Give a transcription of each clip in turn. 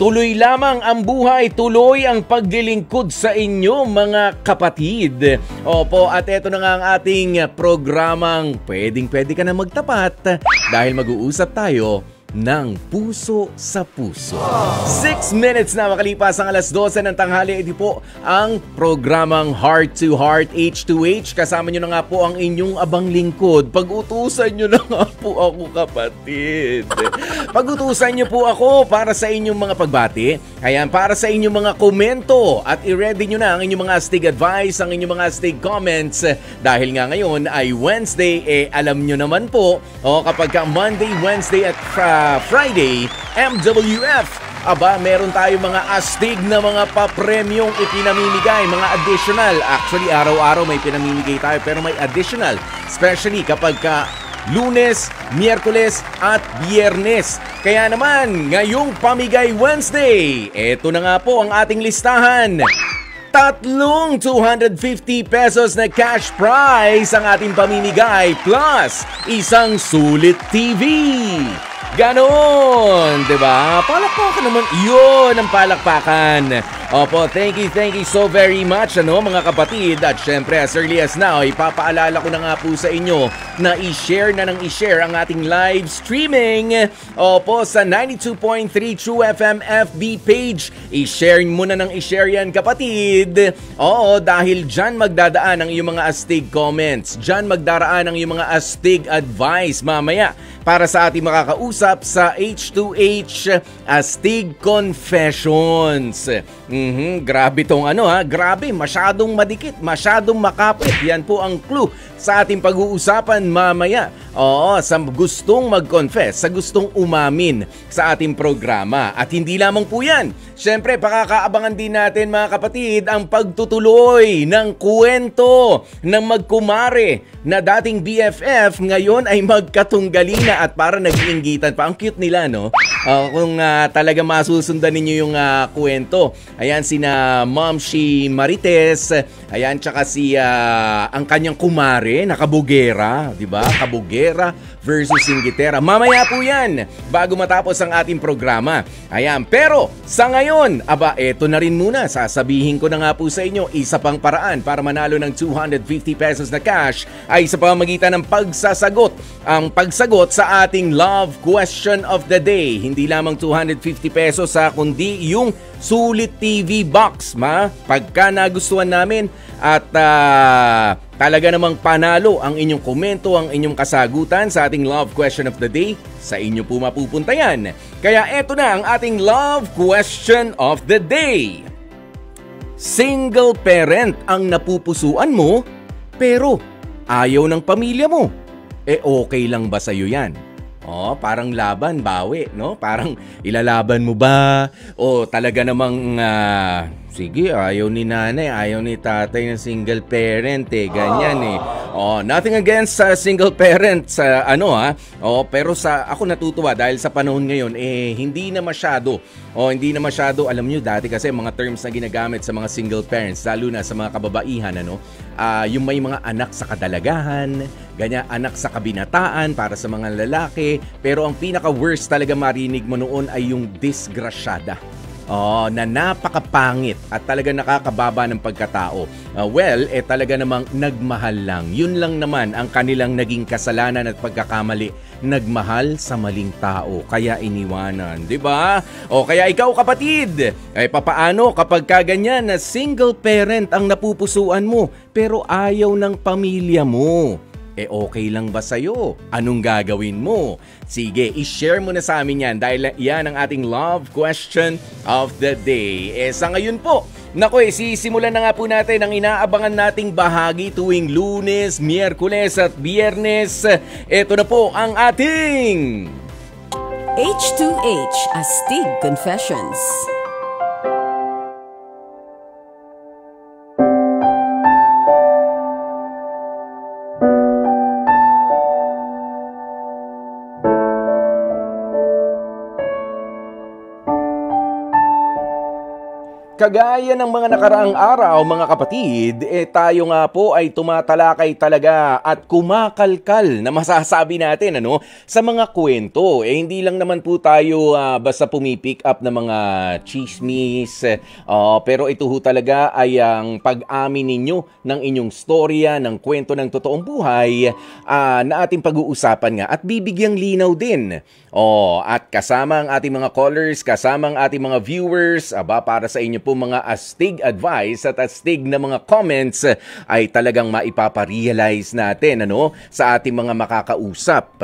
Tuloy lamang ang buhay, tuloy ang paglilingkod sa inyo mga kapatid. Opo, at eto na nga ang ating programang pwedeng-pwede ka na magtapat dahil mag-uusap tayo ng puso sa puso. 6 minutes na makalipas ang alas 12 ng tanghali. Ito po ang programang Heart to Heart, H2H. Kasama nyo na nga po ang inyong abang lingkod. Pag-utusan nyo na nga po ako, kapatid. Pag-utusan nyo po ako para sa inyong mga pagbati. Ayan, para sa inyong mga komento. At i-ready nyo na ang inyong mga astig advice, ang inyong mga astig comments. Dahil nga ngayon ay Wednesday, alam nyo naman po, kapag ka Monday, Wednesday at Friday, MWF. Aba, meron tayong mga astig na mga papremyong ipinamimigay, mga additional. Actually, araw-araw may pinamimigay tayo pero may additional. Especially kapag ka Lunes, Miyerkules at Biyernes. Kaya naman, ngayong Pamigay Wednesday, eto na nga po ang ating listahan. Tatlong 250 pesos na cash prize ang ating pamimigay plus isang sulit TV. Ganon, diba? Palakpakan naman. Yun ang palakpakan. Opo, thank you so very much, mga kapatid. At syempre, as early as now, ipapaalala ko na nga po sa inyo na i-share na ng i-share ang ating live streaming. Opo, sa 92.3 True FM FB page. I-share mo na ng i-share yan, kapatid. Oo, dahil dyan magdadaan ang iyong mga astig comments. Dyan magdaraan ang iyong mga astig advice mamaya para sa ating makakausap sa H2H Astig Confessions. Grabe tong grabe, masyadong madikit, masyadong makapit. Yan po ang clue sa ating pag-uusapan mamaya. Oo, sa gustong mag-confess, sa gustong umamin sa ating programa. At hindi lamang po yan. Siyempre, pakakaabangan din natin mga kapatid ang pagtutuloy ng kwento ng magkumare na dating BFF ngayon ay magkatunggali na at para nag-iinggitan pa. Ang cute nila, no? Kung talaga masusundan ninyo yung kwento. Ayan, sina Momshi Marites, ayan, tsaka si ang kanyang kumare na kabugera, di ba? Kabugera versus Singgitera. Mamaya po yan, bago matapos ang ating programa. Ayan, pero sa ngayon, aba, eto na rin muna. Sasabihin ko na nga po sa inyo, isa pang paraan para manalo ng 250 pesos na cash ay sa pamamagitan ng pagsasagot. Ang pagsagot sa ating love question of the day. Hindi lamang 250 pesos kundi yung sulit TV box, pagka nagustuhan namin at talaga namang panalo ang inyong komento, ang inyong kasagutan sa ating love question of the day, sa inyo po mapupunta yan. Kaya eto na ang ating love question of the day. Single parent ang napupusuan mo pero ayaw ng pamilya mo. Okay lang ba sa'yo yan? Parang laban, bawi, no? Parang ilalaban mo ba? O talaga namang, sige, ayaw ni nanay, ayaw ni tatay ng single parent, ganyan nothing against sa single parent, pero ako natutuwa dahil sa panahon ngayon, hindi na masyado, alam nyo, dati kasi mga terms na ginagamit sa mga single parents, lalo na sa mga kababaihan, yung may mga anak sa kadalagahan, ganyan, anak sa kabinataan para sa mga lalaki. Pero ang pinaka-worst talaga marinig mo noon ay yung disgrasyada. Na napakapangit at talaga nakakababa ng pagkatao. Talaga namang nagmahal lang. Yun lang naman ang kanilang naging kasalanan at pagkakamali. Nagmahal sa maling tao, kaya iniwanan, di ba? Kaya ikaw, kapatid, papaano kapag kaganyan na single parent ang napupusuan mo pero ayaw ng pamilya mo? Okay lang ba sa'yo? Anong gagawin mo? Sige, i-share mo na sa amin yan dahil yan ang ating love question of the day. Sa ngayon po, sisimulan na nga po natin ang inaabangan nating bahagi tuwing Lunes, Miyerkules at Biyernes. Ito na po ang ating H2H Astig Confessions. kagaya ng mga nakaraang araw mga kapatid, tayo nga po ay tumatalakay talaga at kumakalkal na masasabi natin sa mga kwento. Hindi lang naman po tayo basta pumipick up ng mga chismis, pero ito ho talaga ay ang pag-amin ninyo ng inyong storya, ng kwento ng totoong buhay na ating pag-uusapan nga at bibigyang linaw din. At kasama ang ating mga callers, kasama ang ating mga viewers, para sa inyo po mga astig advice at astig na mga comments ay talagang maipaparealize natin sa ating mga makakausap.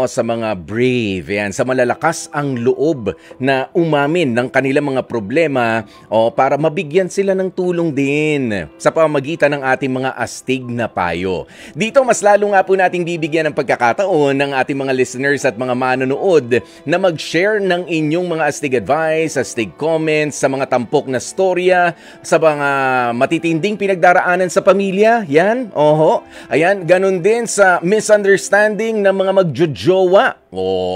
Sa mga brave, sa malalakas ang loob na umamin ng kanilang mga problema para mabigyan sila ng tulong din sa pamamagitan ng ating mga astig na payo. Dito mas lalo nga po nating bibigyan ng pagkakataon ng ating mga listeners at mga manonood na mag-share ng inyong mga astig advice, astig comments sa mga tampok na storya, sa mga matitinding pinagdaraanan sa pamilya. Yan, ayan, ganun din sa misunderstanding ng mga magjojowa.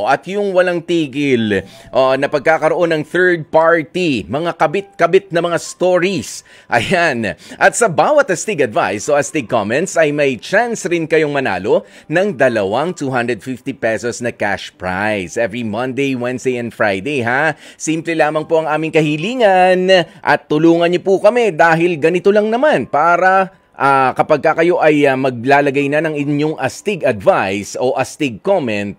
At yung walang tigil na pagkakaroon ng third party, mga kabit-kabit na mga stories. Ayan. At sa bawat astig advice o astig comments ay may chance rin kayong manalo ng 250 pesos na cash prize every Monday, Wednesday, and Friday, ha? Simple lamang po ang aming kahilingan at tulungan niyo po kami dahil ganito lang naman para kapag kayo ay maglalagay na ng inyong astig advice o astig comment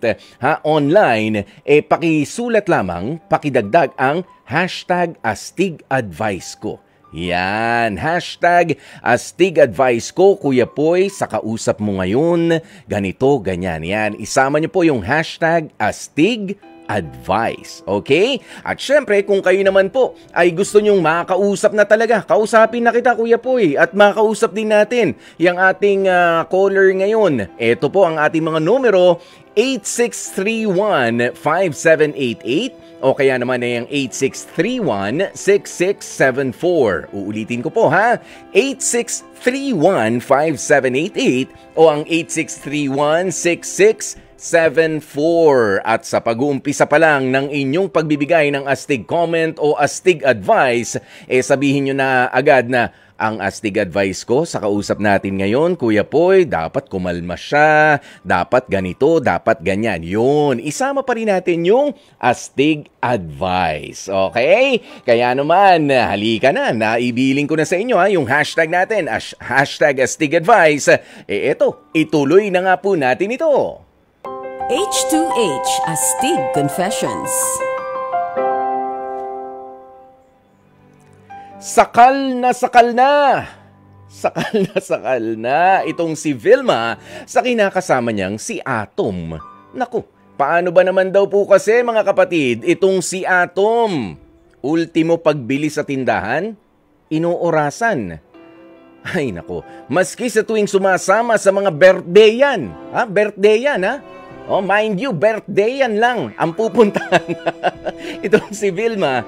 online, pakisulat lamang, pakidagdag ang hashtag astig advice ko. Yan, hashtag astig advice ko, Kuya Poy, sa kausap mo ngayon, ganito, ganyan. Yan, isama niyo po yung hashtag astig advice. Okay? At syempre, kung kayo naman po ay gusto nyong makausap na talaga, kausapin na kita, Kuya Poy, at makausap din natin yung ating caller ngayon. Ito po ang ating mga numero, 8631-5788 o kaya naman ay ang 8631-6674. Uulitin ko po, ha? 8631-5788 o ang 8631-6674. At sa pag-uumpisa pa lang ng inyong pagbibigay ng astig comment o astig advice, sabihin nyo na agad na ang astig advice ko sa kausap natin ngayon, Kuya Poy, dapat kumalma siya, dapat ganito, dapat ganyan. Yun, isama pa rin natin yung astig advice. Okay? Kaya naman, halika na, naibiling ko na sa inyo yung hashtag natin, hashtag astig advice. Eto, ituloy na nga po natin ito. H2H Astig Confessions. Sakal na sakal na! Sakal na sakal na itong si Vilma sa kinakasama niyang si Atom. Naku, paano ba naman daw po kasi mga kapatid itong si Atom? Ultimo pagbili sa tindahan, inuorasan. Ay naku, maski sa tuwing sumasama sa mga birthday yan. Birthday yan, ha? Mind you, birthday yan lang ang pupuntahan. Itong si Vilma,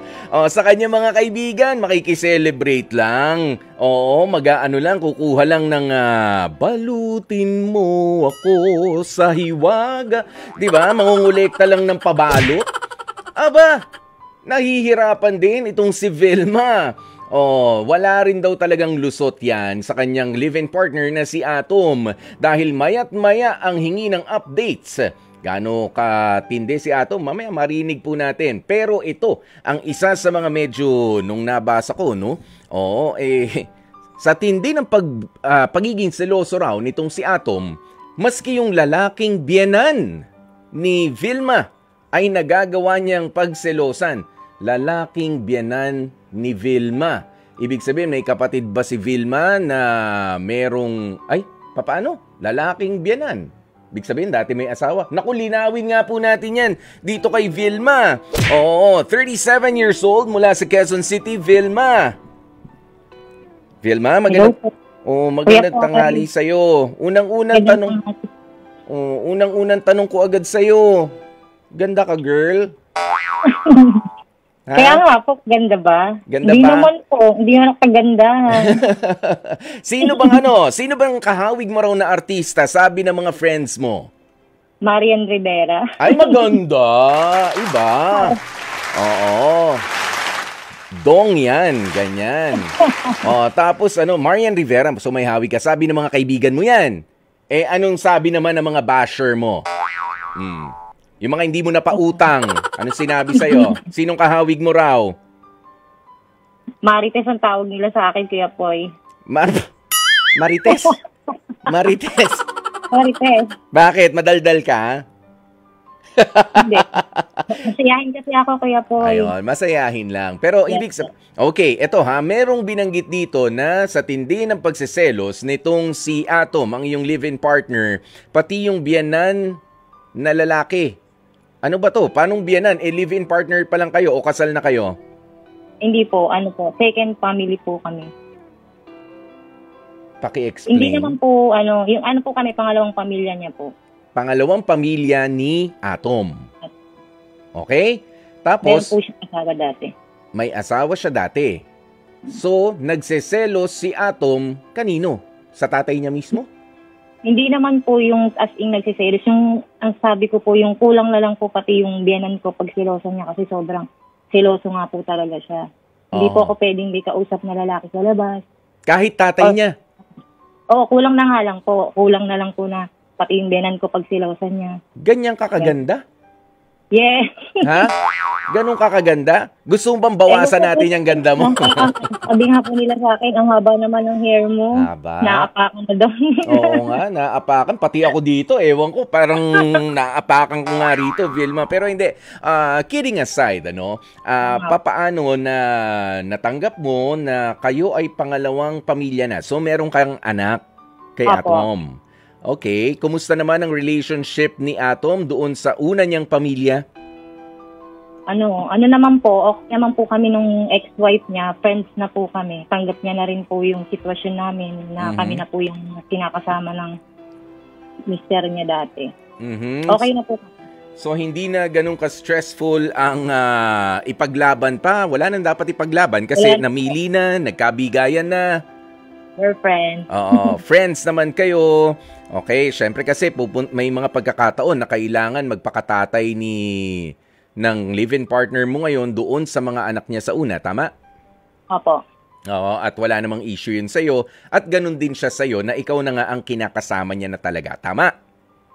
sa kanya mga kaibigan, makikiselebrate lang. Mag-aano lang, kukuha lang ng balutin mo ako sa hiwaga. Diba? Mangungulekta lang ng pabalot. Aba, nahihirapan din itong si Vilma. Wala rin daw talagang lusot yan sa kanyang live-in partner na si Atom dahil maya't maya ang hingi ng updates. Gaano katindi si Atom, mamaya marinig po natin. Pero ito, ang isa sa mga medyo nung nabasa ko, sa tindi ng pagiging seloso raw nitong si Atom, maski yung lalaking biyenan ni Vilma ay nagagawa niyang pagselosan. Lalaking biyenan ni Vilma. Ibig sabihin, may kapatid ba si Vilma na merong, paano? Lalaking biyenan. Ibig sabihin, dati may asawa. Naku, linawin nga po natin yan dito kay Vilma. 37 years old mula sa Quezon City, Vilma. Vilma, magandang tanghali sa'yo. Unang-unang tanong ko agad sa'yo. Ganda ka, girl? Kaya nga po, ganda ba? Ganda hindi ba? Hindi naman kagandahan. Sino bang kahawig mo raw na artista, sabi ng mga friends mo? Marian Rivera. Ay, maganda. Iba. Oo. Dong yan, ganyan. Tapos Marian Rivera, so may hawig ka. Sabi ng mga kaibigan mo yan. Anong sabi naman ng mga basher mo? Yung mga hindi mo napautang, anong sinabi sa'yo? Sinong kahawig mo raw? Marites ang tawag nila sa akin, Kuya Poy. Marites? Marites? Marites. Bakit? Madaldal ka? Hindi. Masayahin kasi ako, Kuya Poy. Ayun, masayahin lang. Pero Yes, ibig sabihin, okay, eto merong binanggit dito na sa tindi ng pagseselos nitong si Atom, ang iyong live-in partner, pati yung biyanan na lalaki. Ano ba to? Paanong biyanan? Live-in partner pa lang kayo o kasal na kayo? Hindi po, second family po kami. Paki-explain. Hindi naman po, yung po kami, pangalawang pamilya niya po. Pangalawang pamilya ni Atom. Okay? Meron Tapos, po siya asawa dati. may asawa siya dati. So, nagseselos si Atom kanino? Sa tatay niya mismo? Hindi naman po yung as in nagsiselos. Yung, ang sabi ko po, yung kulang na lang po pati yung biyanan ko pag siloso niya kasi sobrang siloso nga po talaga siya. Hindi po ako pwedeng may kausap na lalaki sa labas. Kahit tatay niya? Oo, kulang na nga lang po. Kulang na lang po na pati yung biyanan ko pag silosan niya. Ganyang kakaganda? Yes. Ha? Ganong kakaganda? Gusto mo bang bawasan natin yung ganda mo? Sabi nga po nila sa akin, ang haba naman ng hair mo. Haba. Naapakan na daw. Oo nga, naapakan. Pati ako dito, ewan ko, parang naapakan ko nga rito, Vilma. Pero hindi, kidding aside, papaano na natanggap mo na kayo ay pangalawang pamilya na? So, meron kang anak kay Apo. Atom. Okay, kumusta naman ang relationship ni Atom doon sa una niyang pamilya? Ano naman po, okay naman po kami nung ex-wife niya, friends na po kami. Tanggap niya na rin po yung sitwasyon namin na kami na po yung kinakasama ng mister niya dati. Okay na po. So, hindi na ganun ka-stressful ang ipaglaban pa. Wala nang dapat ipaglaban kasi namili na, nagkabigayan na. Girlfriend. Oo, friends naman kayo. Okay, syempre kasi may mga pagkakataon na kailangan magpakatatay ng live-in partner mo ngayon doon sa mga anak niya sa una, tama? Opo. Oo, at wala namang issue yun sa'yo. At ganun din siya sa'yo na ikaw na nga ang kinakasama niya na talaga, tama?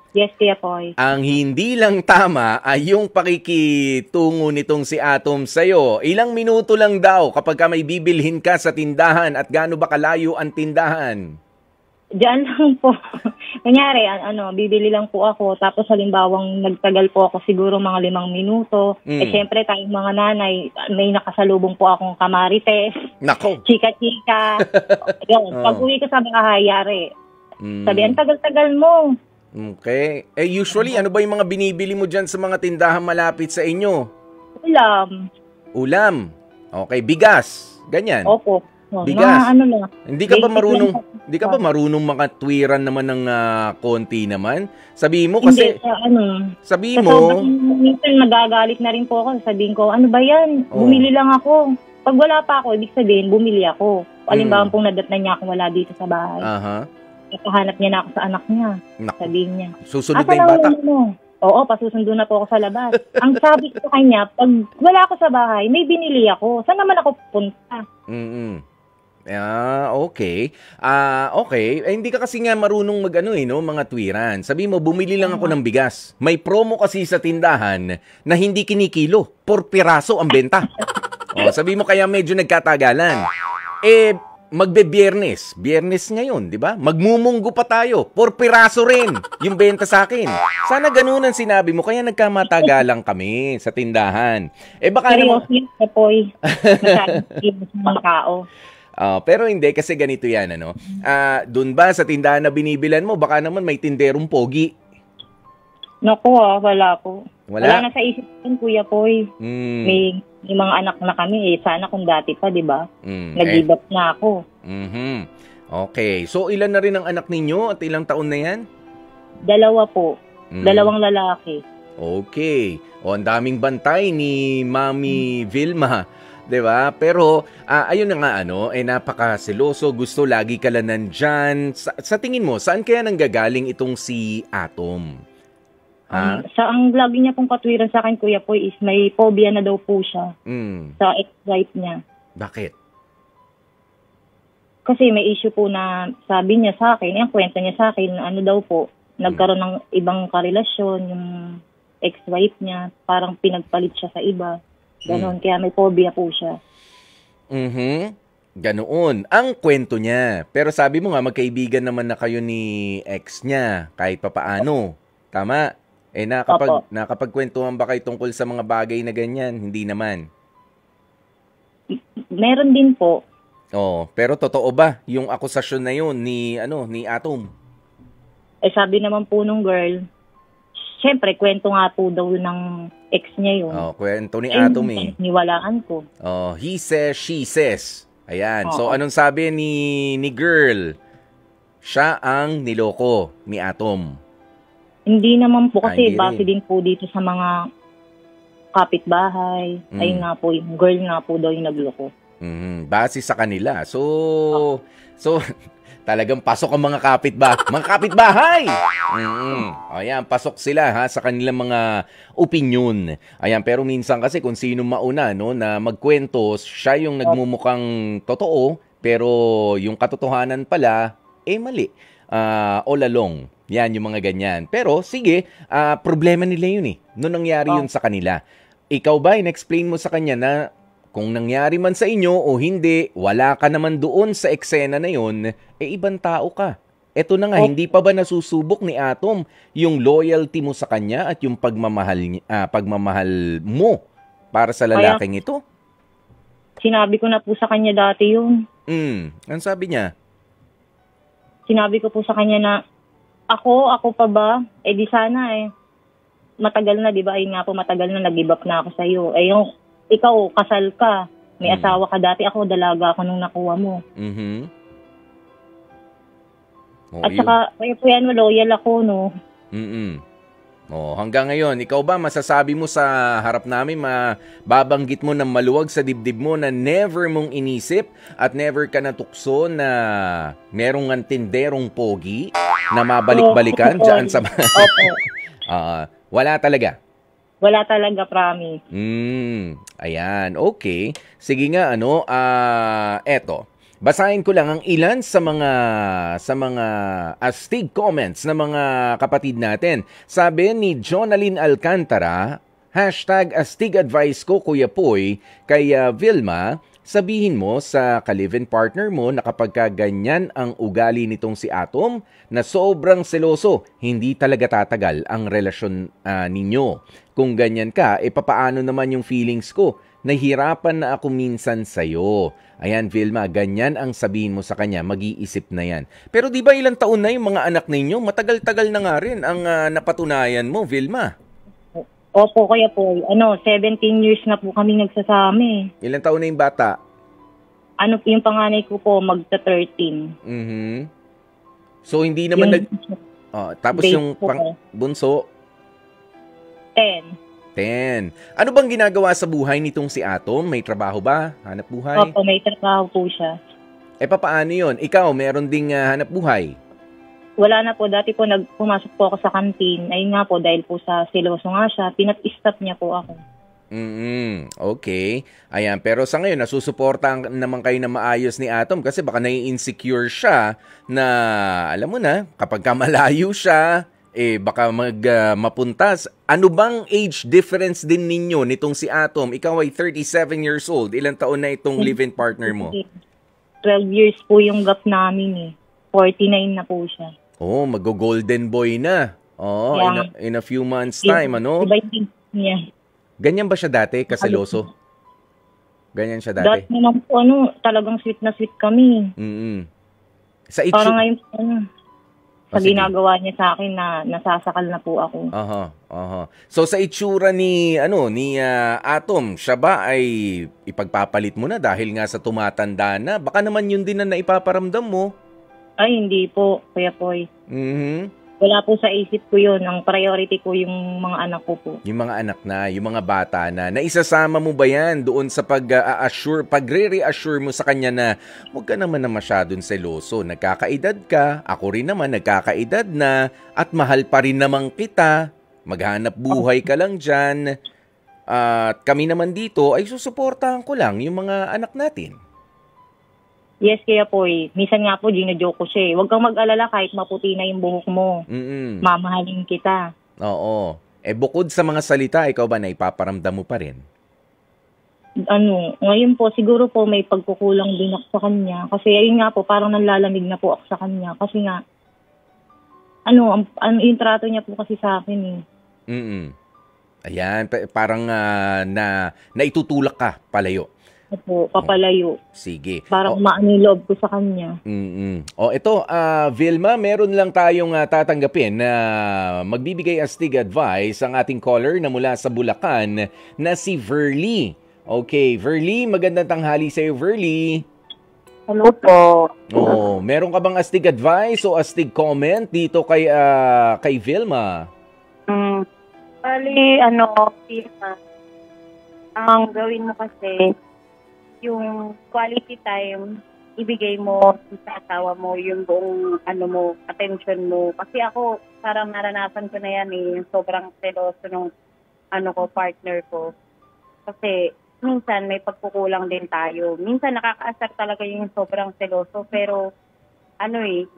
Yes, Kuya Poy. Ang hindi lang tama ay yung pakikitungo nitong si Atom sa'yo. Ilang minuto lang daw kapag ka may bibilhin ka sa tindahan at gaano ba kalayo ang tindahan? Diyan lang po. Kunyari, bibili lang po ako. Tapos halimbawang nagtagal po ako siguro mga 5 minuto. Syempre tayong mga nanay, may nakasalubong po akong kamarites. Nako! Chika-chika. Yun, pag uwi ko sa bahay, yari. Sabi, ang tagal-tagal mo. Okay. Usually, ano ba yung mga binibili mo dyan sa mga tindahan malapit sa inyo? Ulam. Okay, bigas. Ganyan. Opo. Bigas. Lang. Hindi ka ba marunong makatwiran naman ng konti naman? Sabihin mo kasi... Hindi, sabihin mo... Minsan magagalit na rin po ako. Sabihin ko, ano ba yan? Bumili lang ako. Pag wala pa ako, ibig sabihin, bumili ako. Alimbawan pong nadatnan niya ako wala dito sa bahay. Ipahanap niya na ako sa anak niya. Sabihin niya. Susunod na yung bata. Oo, pasusundo na po ako sa labas. Ang sabi ko sa kanya, pag wala ako sa bahay, may binili ako. Saan naman ako pupunta? Okay. Okay. Hindi ka kasi nga marunong mga twiran. Sabi mo, bumili lang ako ng bigas. May promo kasi sa tindahan na hindi kinikilo. 4 piraso ang benta. Sabi mo kaya medyo nagkatagalan. Magbe-biyernes. Biyernes ngayon, di ba? Magmumunggo pa tayo. 4 piraso rin yung benta sa akin. Sana ganun ang sinabi mo. Kaya nagkamatagalang kami sa tindahan. Baka naman... Poy. Masyadong mga tao. Pero hindi, kasi ganito yan, doon ba sa tindahan na binibilan mo, baka naman may tinderong pogi? Naku wala po. Wala na sa isip ko, Kuya Poy. May mga anak na kami sana kung dati pa, di ba? Nag-give up na ako. Okay. So, ilan na rin ang anak ninyo at ilang taon na yan? 2 po. 2 lalaki. Okay. Ang daming bantay ni Mami Vilma. 'Di ba? Pero ayun na nga napakasiloso, gusto lagi ka lang nandyan. Sa tingin mo, saan kaya nanggagaling itong si Atom? Ang lagi niya pong katwiran sa akin, Kuya Poy, is may phobia na daw po siya sa ex-wife niya. Bakit? Kasi may issue po na sabi niya sa akin, yung kwento niya sa akin, ano daw po, nagkaroon ng ibang karelasyon, yung ex-wife niya, parang pinagpalit siya sa iba. Ganon, kaya may phobia po siya. Ganoon. Ang kwento niya. Pero sabi mo nga, magkaibigan naman na kayo ni ex niya, kahit papaano. Tama? Nakapagkwentuhan ba kayo tungkol sa mga bagay na ganyan? Hindi naman. Meron din po. Pero totoo ba yung akusasyon na yun ni Atom? Sabi naman po nung girl, syempre kwento nga po daw ng ex niya yun. Kwento ni Atom Niwalaan ko. He says, she says. Ayan. So anong sabi ni girl? Siya ang niloko ni Atom. Hindi naman po kasi base din po dito sa mga kapitbahay. Ayun nga po, yung girl nga po daw yung nagloko. Base sa kanila. So talagang pasok ang mga kapitbahay. Ayan, pasok sila sa kanilang mga opinyon. Ayan, pero minsan kasi kung sino mauna na magkwento, siya yung nagmumukhang totoo, pero yung katotohanan pala mali. All along. Yan yung mga ganyan. Pero sige, problema nila yun noong nangyari yun sa kanila. Ikaw ba, in-explain mo sa kanya na kung nangyari man sa inyo o hindi, wala ka naman doon sa eksena na yun, ibang tao ka. Eto na nga, hindi pa ba nasusubok ni Atom yung loyalty mo sa kanya at yung pagmamahal mo para sa lalaking ito? Sinabi ko na po sa kanya dati yun. Ano sabi niya? Sinabi ko po sa kanya na, ako pa ba? Di sana matagal na, di ba? Ayun nga po, matagal na, nag-give up na ako sa'yo. Yung ikaw, kasal ka. May asawa ka dati. Ako, dalaga ako nung nakuha mo. At saka, po yan, loyal ako, no? Hanggang ngayon, ikaw ba, masasabi mo sa harap namin, mababanggit mo ng maluwag sa dibdib mo na never mong inisip at never ka natukso na merong antinderong pogi na mabalik-balikan dyan sa... Wala talaga. Wala talaga, promise. Ayan, okay. Sige nga, eto. Basahin ko lang ang ilan sa mga astig comments ng mga kapatid natin. Sabi ni Jonalyn Alcantara, #astig advice ko, Kuya Poy, kay Vilma, sabihin mo sa ka-live-in partner mo na kapag ganyan ang ugali nitong si Atom, na sobrang seloso, hindi talaga tatagal ang relasyon ninyo. Kung ganyan ka, papaano naman yung feelings ko? Nahirapan na ako minsan sa'yo. Ayan, Vilma, ganyan ang sabihin mo sa kanya, mag-iisip na yan. Pero di ba ilang taon na yung mga anak ninyo? Matagal-tagal na nga rin ang napatunayan mo, Vilma. Opo, Kuya Poy. 17 years na po kami nagsasama. Ilang taon na yung bata? Yung panganay ko po, magta-13. So, hindi naman tapos yung bunso? 10. Ano bang ginagawa sa buhay nitong si Atom? May trabaho ba? Hanap buhay? Opo, may trabaho po siya. Paano yun? Ikaw, meron ding hanap buhay? Wala na po. Dati po, pumasok po ako sa kantin. Ayun nga po, dahil po sa seloso nga siya, pinat-stop niya po ako. Okay. Ayan, pero sa ngayon, nasusuportahan naman kayo na maayos ni Atom kasi baka nai-insecure siya na, alam mo na, kapag malayo siya, baka mapuntas. Ano bang age difference din ninyo nitong si Atom? Ikaw ay 37 years old. Ilang taon na itong live-in partner mo? 12 years po yung gap namin 49 na po siya. Mag-golden boy na. In a few months time, Iba yung niya. Ganyan ba siya dati, kaseloso? Ganyan siya dati? Dati naman po, talagang sweet na sweet kami. Sa parang ngayon, sa ginagawa niya sa akin na nasasakal na po ako. So sa itsura ni Atom, siya ba ay ipagpapalit mo na dahil nga sa tumatanda na? Baka naman yun din na naipaparamdam mo. Ay, hindi po, Kuya Poy. Wala po sa isip ko yun. Ang priority ko yung mga anak ko po. Yung mga anak na, yung mga bata na. Naisasama mo ba yan doon sa pagre-reassure mo sa kanya na huwag ka naman na masyadong seloso. Nagkakaedad ka, ako rin naman nagkakaedad na, at mahal pa rin naman kita. Maghanap buhay ka lang dyan. At kami naman dito ay susuportahan ko lang yung mga anak natin. Yes, kaya po minsan nga po, gina-joke ko siya Huwag kang mag-alala kahit maputi na yung buhok mo. Mamahalin kita. Oo. Bukod sa mga salita, ikaw ba naipaparamdam mo pa rin? Ngayon po, siguro po may pagkukulang din ako sa kanya. Kasi ayun nga po, parang nanlalamig na po ako sa kanya. Kasi nga, yung trato niya po kasi sa akin Ayan, parang naitutulak ka palayo. Opo, papalayo. Sige. Parang maano yung loob ko sa kanya. Ito, Vilma, meron lang tayong tatanggapin na magbibigay astig advice ang ating caller na mula sa Bulacan na si Verly. Okay, Verly, magandang tanghali sa iyo, Verly. Hello po. Meron ka bang astig advice o astig comment dito kay Vilma? Vilma, ang gawin mo kasi, yung quality time, ibigay mo sa asawa mo, yung buong attention mo. Kasi ako, parang naranasan ko na yan yung sobrang seloso ng partner ko. Kasi minsan may pagkukulang din tayo. Minsan nakakaasar talaga yung sobrang seloso, pero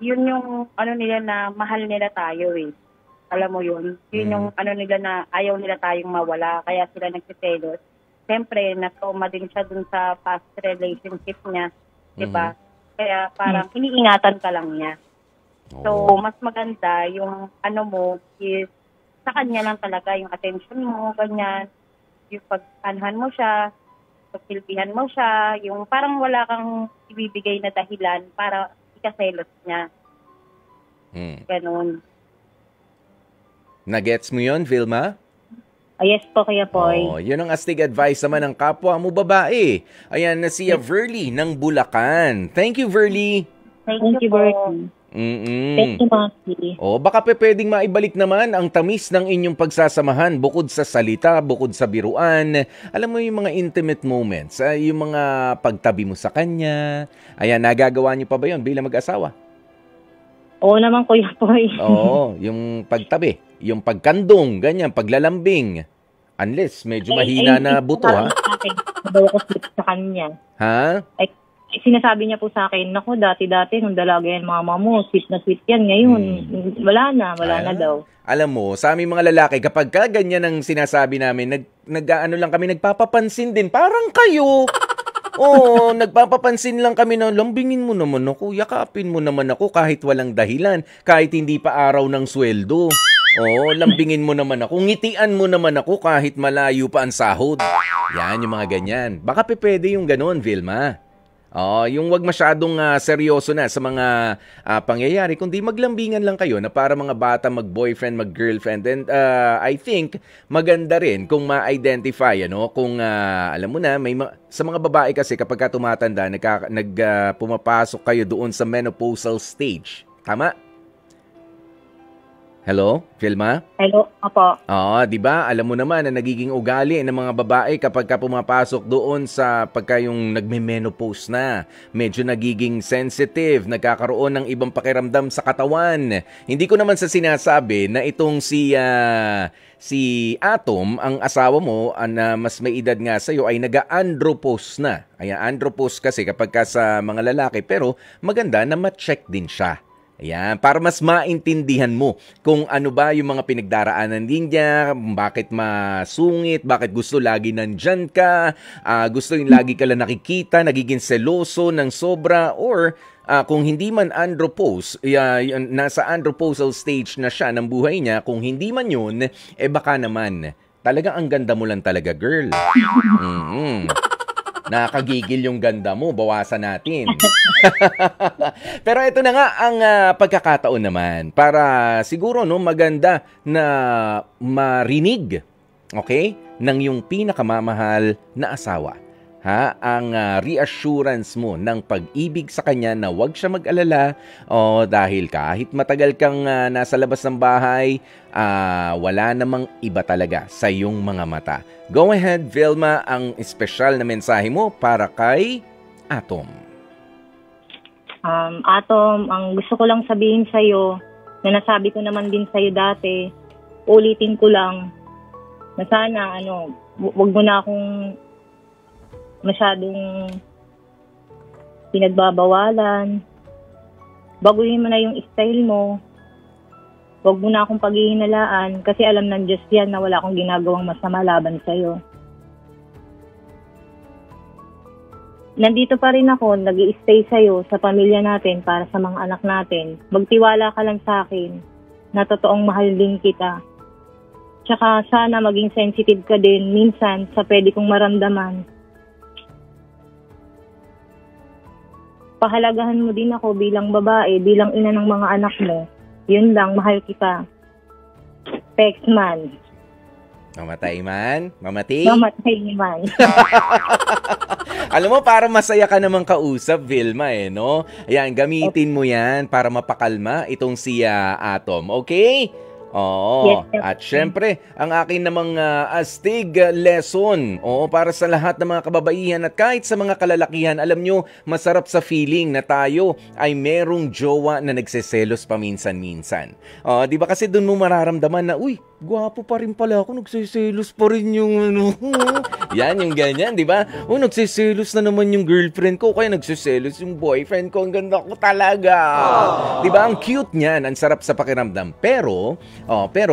yun yung nila na mahal nila tayo Alam mo yun? Yun yung nila na ayaw nila tayong mawala, kaya sila nagsiselos. Siyempre, na-trauma din siya dun sa past relationship niya. Diba? Kaya parang iniingatan ka lang niya. So, mas maganda yung mo is sa kanya lang talaga yung attention mo, ganyan. Yung pag-anhan mo siya, pagsilbihan mo siya, yung parang wala kang ibibigay na dahilan para ikaselos niya. Ganun. Nagets mo yun, Vilma? Yes po, kaya po. Yun ang astig advice naman ng kapwa mo babae. Ayan na si Verly ng Bulacan. Thank you, Verly. Thank you, Verly. Thank you, Maki. Baka pwedeng maibalik naman ang tamis ng inyong pagsasamahan bukod sa salita, bukod sa biruan. Alam mo yung mga intimate moments, yung mga pagtabi mo sa kanya. Ayan, nagagawa niyo pa ba yun bilang mag-asawa? Oo naman, Kuya Poy. Yung pagtabi, yung pagkandong, ganyan, paglalambing. Unless medyo mahina na buto, ha? Daw ko sleep sa kanya. Ha? Sinasabi niya po sa akin, naku, dati-dati, nung dalaga yan mama mo, sweet na sweet yan. Ngayon, wala na daw. Alam mo, sa aming mga lalaki, kapag ganyan ang sinasabi namin, lang kami, nagpapapansin din. Parang kayo. Nagpapapansin lang kami na lambingin mo naman ako, yakapin mo naman ako kahit walang dahilan, kahit hindi pa araw ng sweldo. Lambingin mo naman ako, ngitian mo naman ako kahit malayo pa ang sahod. Yan, yung mga ganyan. Baka pwede yung ganon, Vilma. Yung wag masyadong seryoso na sa mga pangyayari, kundi maglambingan lang kayo na para mga bata mag-boyfriend, mag-girlfriend. And I think maganda rin kung ma-identify, kung alam mo na, sa mga babae kasi kapag tumatanda, pumapasok kayo doon sa menopausal stage. Tama? Hello, Vilma? Hello, apo. Di ba? Alam mo naman na nagiging ugali ng mga babae kapag pumapasok doon sa pagka yung nagme-menopause na. Medyo nagiging sensitive, nagkakaroon ng ibang pakiramdam sa katawan. Hindi ko naman sa sinasabi na itong si Atom, ang asawa mo, na mas may edad nga sa'yo, ay nag-andropause na. Ayan, andropause kasi kapag sa mga lalaki, pero maganda na ma-check din siya. Ayan, para mas maintindihan mo kung ano ba yung mga pinagdaraanan din niya, bakit masungit, bakit gusto lagi nandyan ka, gusto yung lagi ka lang nakikita, nagiging seloso ng sobra, or kung hindi man andropause, nasa andropausal stage na siya ng buhay niya, kung hindi man yun, baka naman, talagang ang ganda mo lang talaga, girl. Nakakagigil yung ganda mo, bawasan natin. Pero ito na nga ang pagkakataon naman para siguro maganda na marinig, okay, ng yung pinakamamahal na asawa. Ang reassurance mo ng pag-ibig sa kanya na huwag siya mag-alala dahil kahit matagal kang nasa labas ng bahay, wala namang iba talaga sa iyong mga mata. Go ahead, Vilma, ang espesyal na mensahe mo para kay Atom. Atom, ang gusto ko lang sabihin sa'yo, na nasabi ko naman din sa'yo dati, ulitin ko lang, na sana, wag mo na akong masyadong pinagbabawalan. Baguhin mo na yung style mo. Wag mo na akong paghihinalaan kasi alam ng Diyos yan na wala akong ginagawang masama laban sa'yo. Nandito pa rin ako, nag-i-stay sa'yo, sa pamilya natin, para sa mga anak natin. Magtiwala ka lang sa akin na totoong mahal din kita. Tsaka sana maging sensitive ka din minsan sa pwede kong maramdaman. Pahalagahan mo din ako bilang babae, bilang ina ng mga anak mo. Yun lang, mahal kita. Pexman. Mamatay man? Mamati? Mamatay man. Alam mo, para masaya ka namang kausap, Vilma, no? Ayan, gamitin mo yan para mapakalma itong si Atom, okay? Oo. Yes, At syempre, ang akin namang astig lesson, para sa lahat ng mga kababaihan at kahit sa mga kalalakihan, alam nyo, masarap sa feeling na tayo ay merong jowa na nagseselos paminsan-minsan. Di ba kasi doon mo mararamdaman na, uy, gwapo pa rin pala ako, nagseselos pa rin yung ano. Yan, yung ganyan, di ba? Nagseselos na naman yung girlfriend ko, kaya nagseselos yung boyfriend ko, ang ganda ko talaga. Di ba? Ang cute niyan, ang sarap sa pakiramdam. Pero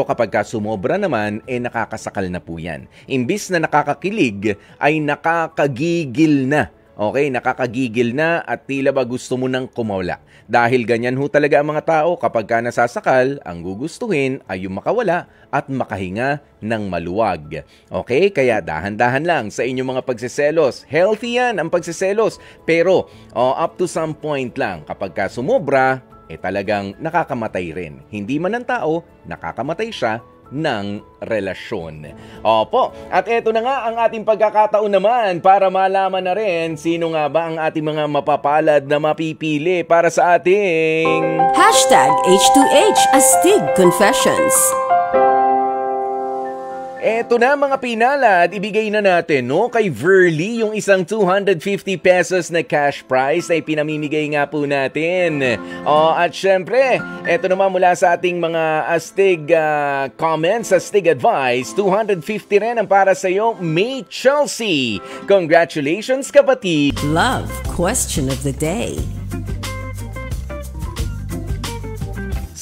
kapag sumobra naman, nakakasakal na po yan. Imbis na nakakakilig, ay nakakagigil na. Okay, nakakagigil na at tila ba gusto mo nang kumawala. Dahil ganyan ho talaga ang mga tao, kapag nasasakal, ang gugustuhin ay yung makawala at makahinga ng maluwag. Okay, kaya dahan-dahan lang sa inyong mga pagseselos. Healthy yan ang pagseselos, pero up to some point lang. Kapag sumobra, talagang nakakamatay rin. Hindi man ng tao, nakakamatay siya ng relasyon. Opo, at eto na nga ang ating pagkakataon naman para malaman na rin sino nga ba ang ating mga mapapalad na mapipili para sa ating #H2H Astig Confessions. Eto na mga pinalad, ibigay na natin kay Verly yung isang 250 pesos na cash prize na ipinamimigay nga po natin. At syempre, eto naman mula sa ating mga astig comments, astig advice, 250 rin ang para sa iyo, May Chelsea. Congratulations kapatid! Love question of the day.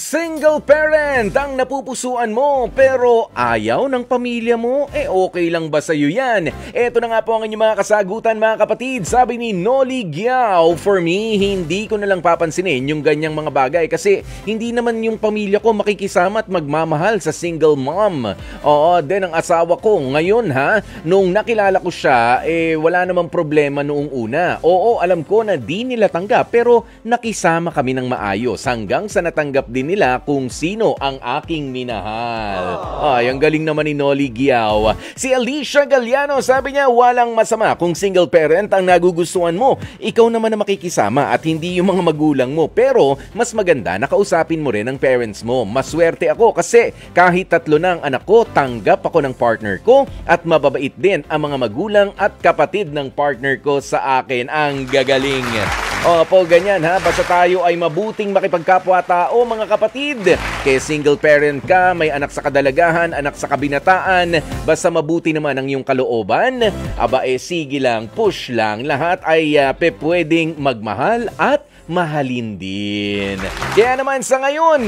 Single parent ang napupusuan mo pero ayaw ng pamilya mo, okay lang ba sa'yo yan? Eto na nga po ang inyong mga kasagutan mga kapatid. Sabi ni Noli Giao, for me, hindi ko na lang papansinin yung ganyang mga bagay kasi hindi naman yung pamilya ko makikisama at magmamahal sa single mom. Then ang asawa ko ngayon nung nakilala ko siya, wala namang problema noong una. Oo, alam ko na di nila tanggap pero nakisama kami ng maayos hanggang sa natanggap din nila kung sino ang aking minahal. Ang galing naman ni Noli Giao. Si Alicia Galliano, sabi niya, walang masama kung single parent ang nagugustuhan mo. Ikaw naman na makikisama at hindi yung mga magulang mo. Pero mas maganda na kausapin mo rin ang parents mo. Maswerte ako kasi kahit 3 na ang anak ko, tanggap ako ng partner ko at mababait din ang mga magulang at kapatid ng partner ko sa akin. Ang gagaling. Opo, ganyan basta tayo ay mabuting makipagkapwa-tao mga kapatid. Kaya single parent ka, may anak sa kadalagahan, anak sa kabinataan, basta mabuti naman ang iyong kalooban, sige lang, push lang, lahat ay pwedeng magmahal at mahalin din. Kaya naman sa ngayon,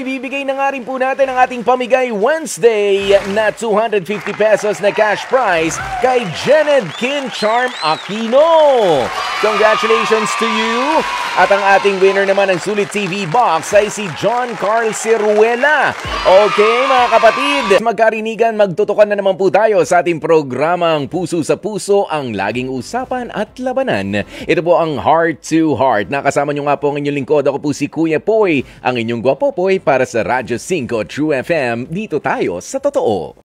bibigay na nga rin po natin ang ating Pamigay Wednesday na 250 pesos na cash prize kay Jened Kin Charm Aquino. Congratulations to you! At ang ating winner naman ng Sulit TV Box ay si John Carl Ciruela. Okay mga kapatid, magkarinigan, magtutukan na naman po tayo sa ating programang Puso sa Puso, ang laging usapan at labanan. Ito po ang Heart to Heart. Nakasama nyo nga po ang inyong lingkod. Ako po si Kuya Poy, ang inyong gwapopoy para sa Radyo 5 True FM. Dito tayo sa totoo.